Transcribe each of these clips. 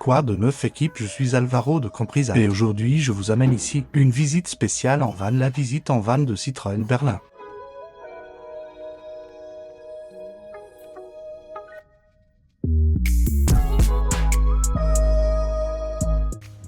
Quoi de neuf équipe, je suis Alvaro de Camprisa. Et aujourd'hui je vous amène ici une visite spéciale en van, la visite en van de Citroën Berlin.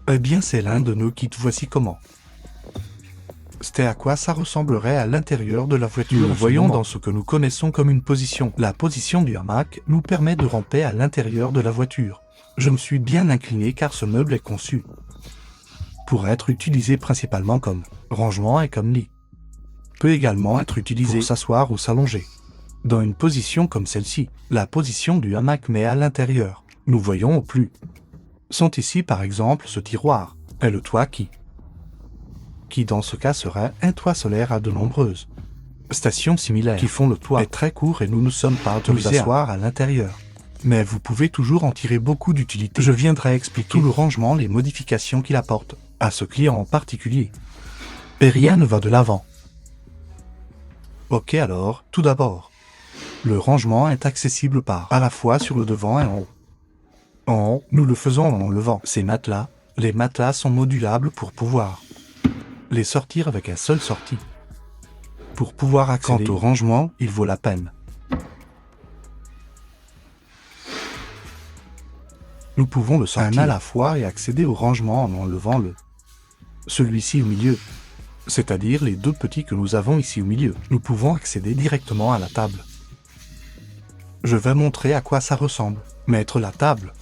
Eh bien c'est l'un de nos kits, voici comment. C'était à quoi ça ressemblerait à l'intérieur de la voiture. Nous voyons dans ce que nous connaissons comme une position. La position du hamac nous permet de ramper à l'intérieur de la voiture. Je me suis bien incliné car ce meuble est conçu pour être utilisé principalement comme rangement et comme lit. Peut également être utilisé pour s'asseoir ou s'allonger. Dans une position comme celle-ci, la position du hamac met à l'intérieur. Nous voyons au plus sont ici par exemple ce tiroir et le toit qui dans ce cas serait un toit solaire à de nombreuses stations similaires qui font le toit est très court et nous ne sommes pas autorisés à asseoir à l'intérieur. Mais vous pouvez toujours en tirer beaucoup d'utilité. Je viendrai expliquer tout le rangement, les modifications qu'il apporte à ce client en particulier. Et rien ne va de l'avant. Ok alors, tout d'abord, le rangement est accessible par à la fois sur le devant et en haut. En haut, nous le faisons en enlevant ces matelas. Les matelas sont modulables pour pouvoir les sortir avec un seul sortie. Pour pouvoir accéder au rangement, il vaut la peine. Nous pouvons le sortir à la fois et accéder au rangement en enlevant celui-ci au milieu. C'est-à-dire les deux petits que nous avons ici au milieu. Nous pouvons accéder directement à la table. Je vais montrer à quoi ça ressemble. Mettre la table.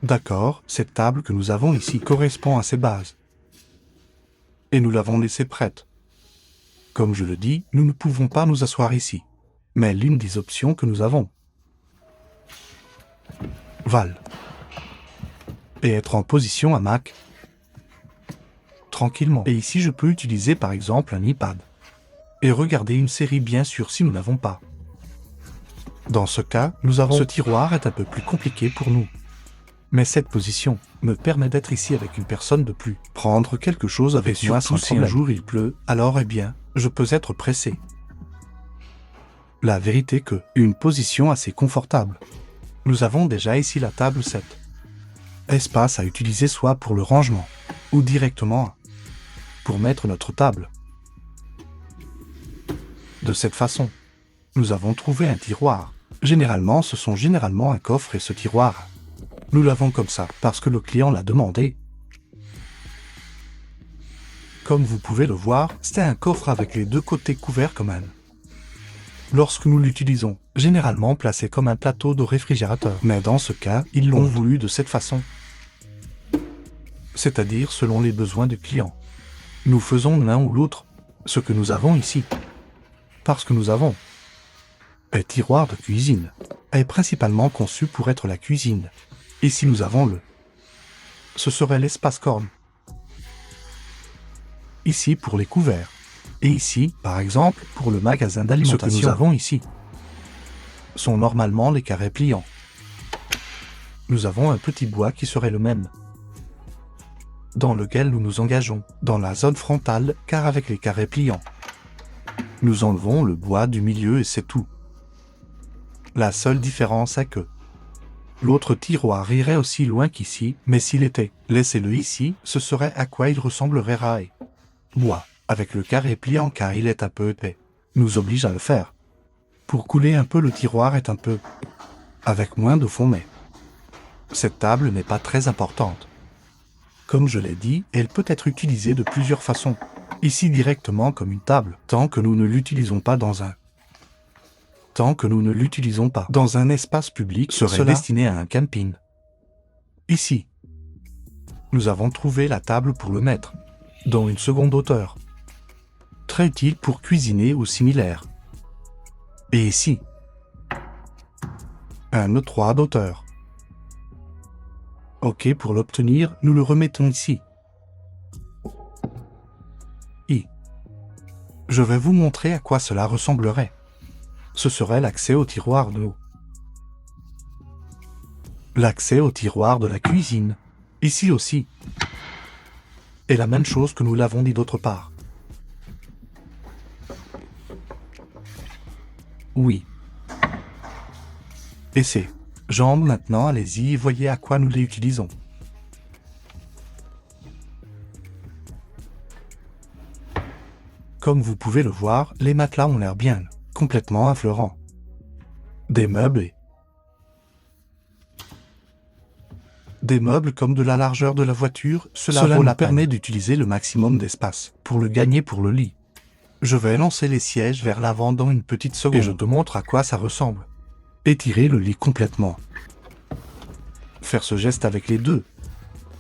D'accord, cette table que nous avons ici correspond à ces bases. Et nous l'avons laissée prête. Comme je le dis, nous ne pouvons pas nous asseoir ici. Mais l'une des options que nous avons et être en position hamac tranquillement. Et ici je peux utiliser par exemple un iPad et regarder une série, bien sûr si nous n'avons pas. Dans ce cas, ce tiroir est un peu plus compliqué pour nous. Mais cette position me permet d'être ici avec une personne de plus. Prendre quelque chose avec moi sans si un jour il pleut, alors eh bien, je peux être pressé. La vérité que, une position assez confortable. Nous avons déjà ici la table 7. Espace à utiliser soit pour le rangement, ou directement pour mettre notre table. De cette façon, nous avons trouvé un tiroir. Généralement, ce sont généralement un coffre et ce tiroir. Nous l'avons comme ça, parce que le client l'a demandé. Comme vous pouvez le voir, c'est un coffre avec les deux côtés couverts comme un. Lorsque nous l'utilisons, généralement placé comme un plateau de réfrigérateur. Mais dans ce cas, ils l'ont voulu de cette façon. C'est-à-dire selon les besoins du client. Nous faisons l'un ou l'autre, ce que nous avons ici. Parce que nous avons un tiroir de cuisine, est principalement conçu pour être la cuisine. Ici nous avons ce serait l'espace corne. Ici pour les couverts. Et ici, par exemple, pour le magasin d'alimentation. Ce que nous avons ici sont normalement les carrés pliants. Nous avons un petit bois qui serait le même, dans lequel nous nous engageons, dans la zone frontale, car avec les carrés pliants, nous enlevons le bois du milieu et c'est tout. La seule différence est que l'autre tiroir irait aussi loin qu'ici, mais s'il était laissez-le ici, ce serait à quoi il ressemblerait à bois, avec le carré pliant car il est un peu épais. Nous oblige à le faire. Pour couler un peu le tiroir est un peu avec moins de fond, mais cette table n'est pas très importante. Comme je l'ai dit, elle peut être utilisée de plusieurs façons. Ici directement comme une table, tant que nous ne l'utilisons pas dans un espace public, serait destiné à un camping. Ici, nous avons trouvé la table pour le mettre, dans une seconde hauteur. Très utile pour cuisiner ou similaire. Et ici, un E3 d'auteur. Ok, pour l'obtenir, nous le remettons ici. Je vais vous montrer à quoi cela ressemblerait. Ce serait l'accès au tiroir de l'eau. L'accès au tiroir de la cuisine. Ici aussi. Et la même chose que nous l'avons dit d'autre part. Oui. Et ces jambes maintenant, allez-y et voyez à quoi nous les utilisons. Comme vous pouvez le voir, les matelas ont l'air bien, complètement affleurants. Des meubles comme de la largeur de la voiture, cela nous permet d'utiliser le maximum d'espace pour le gagner pour le lit. Je vais lancer les sièges vers l'avant dans une petite seconde et je te montre à quoi ça ressemble. Étirer le lit complètement. Faire ce geste avec les deux.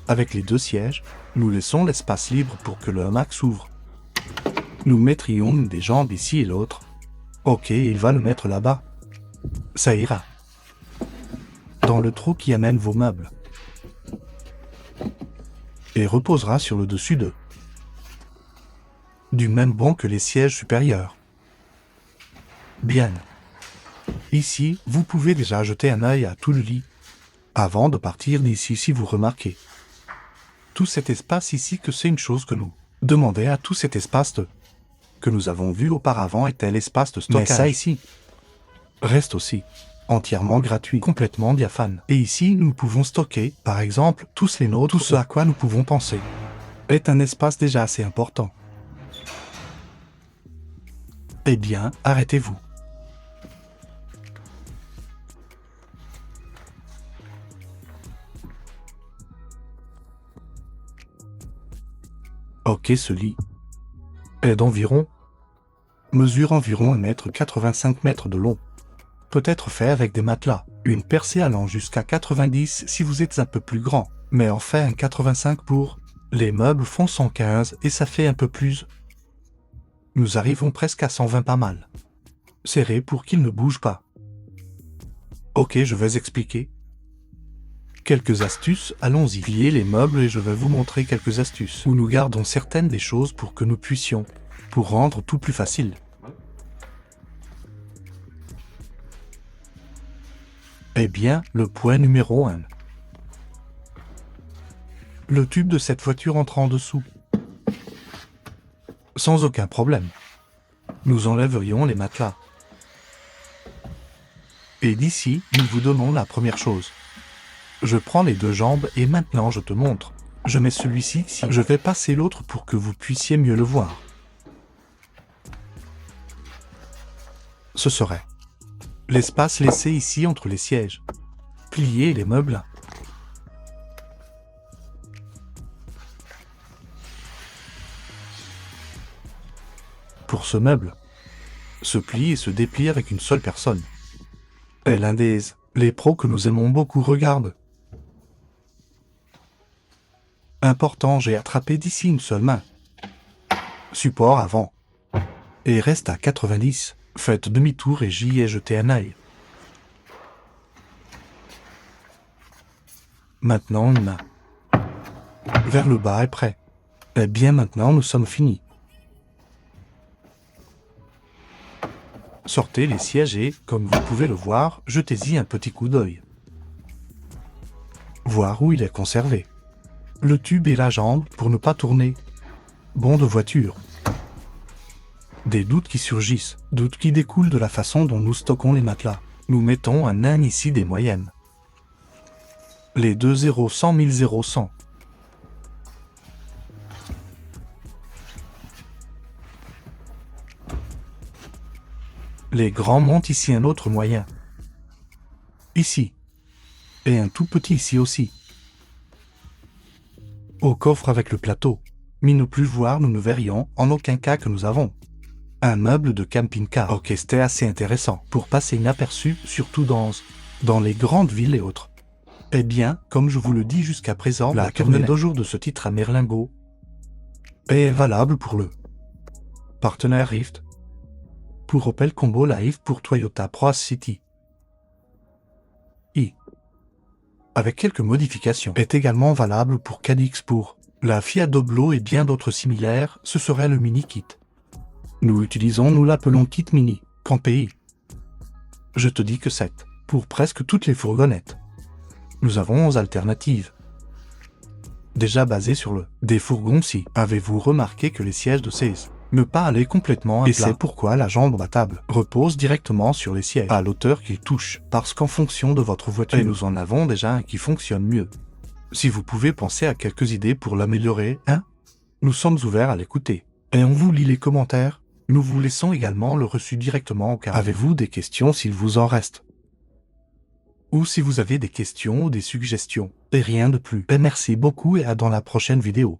Avec les deux sièges, nous laissons l'espace libre pour que le hamac s'ouvre. Nous mettrions une des jambes ici et l'autre. Ok, il va le mettre là-bas. Ça ira. Dans le trou qui amène vos meubles. Et reposera sur le dessus d'eux. Du même banc que les sièges supérieurs. Bien. Ici, vous pouvez déjà jeter un œil à tout le lit, avant de partir d'ici si vous remarquez. Tout cet espace ici que c'est une chose que nous demandez à tout cet espace que nous avons vu auparavant était l'espace de stockage. Mais ça ici reste aussi entièrement gratuit, complètement diaphane. Et ici, nous pouvons stocker, par exemple, tous les nôtres, tout ce à quoi nous pouvons penser, est un espace déjà assez important. Eh bien, arrêtez-vous. Ok, ce lit mesure environ 1,85 m de long. Peut être fait avec des matelas, une percée allant jusqu'à 90 si vous êtes un peu plus grand, mais en fait un 85 pour. Les meubles font 115 et ça fait un peu plus. Nous arrivons presque à 120 pas mal. Serré pour qu'il ne bouge pas. Ok, je vais expliquer. Quelques astuces, allons-y. Pliez les meubles et je vais vous montrer quelques astuces où nous gardons certaines des choses pour que nous puissions, pour rendre tout plus facile. Eh bien, le point numéro 1. Le tube de cette voiture entre en dessous. Sans aucun problème. Nous enlèverions les matelas. Et d'ici, nous vous donnons la première chose. Je prends les deux jambes et maintenant je te montre. Je mets celui-ci ici. Je vais passer l'autre pour que vous puissiez mieux le voir. Ce serait l'espace laissé ici entre les sièges. Plier les meubles. Pour ce meuble, se plie et se déplie avec une seule personne. Et l'un les pros que nous aimons beaucoup regardent. Important, j'ai attrapé d'ici une seule main. Support avant. Et reste à 90. Faites demi-tour et j'y ai jeté un œil. Maintenant une main. Vers le bas est prêt. Eh bien maintenant nous sommes finis. Sortez les sièges et, comme vous pouvez le voir, jetez-y un petit coup d'œil. Voir où il est conservé. Le tube et la jambe pour ne pas tourner. Bon de voiture. Des doutes qui surgissent, doutes qui découlent de la façon dont nous stockons les matelas. Nous mettons un nain ici des moyennes. Les 2 0 100 1000 0 100. Les grands montent ici un autre moyen. Ici. Et un tout petit ici aussi. Au coffre avec le plateau. Mais ne plus voir, nous ne verrions en aucun cas que nous avons un meuble de camping-car. Ok, c'était assez intéressant pour passer inaperçu, surtout dans les grandes villes et autres. Eh bien, comme je vous le dis jusqu'à présent, la tournée de jour de ce titre à Merlingo est valable pour le partenaire Rift, pour Opel Combo Live, pour Toyota Pro City. Avec quelques modifications, est également valable pour Cadix, pour la Fiat Doblo et bien d'autres similaires, ce serait le mini kit. Nous l'appelons kit mini, Campéi. Je te dis que c'est pour presque toutes les fourgonnettes. Nous avons 11 alternatives. Déjà basées sur des fourgons si. Avez-vous remarqué que les sièges de ces Ne pas aller complètement à plat. Et c'est pourquoi la jambe battable repose directement sur les sièges, à l'auteur qu'il touche, parce qu'en fonction de votre voiture, et nous en avons déjà un qui fonctionne mieux. Si vous pouvez penser à quelques idées pour l'améliorer, hein? Nous sommes ouverts à l'écouter. Et on vous lit les commentaires. Nous vous laissons également le reçu directement au carnet. Avez-vous des questions s'il vous en reste? Ou si vous avez des questions ou des suggestions. Et rien de plus. Et merci beaucoup et à dans la prochaine vidéo.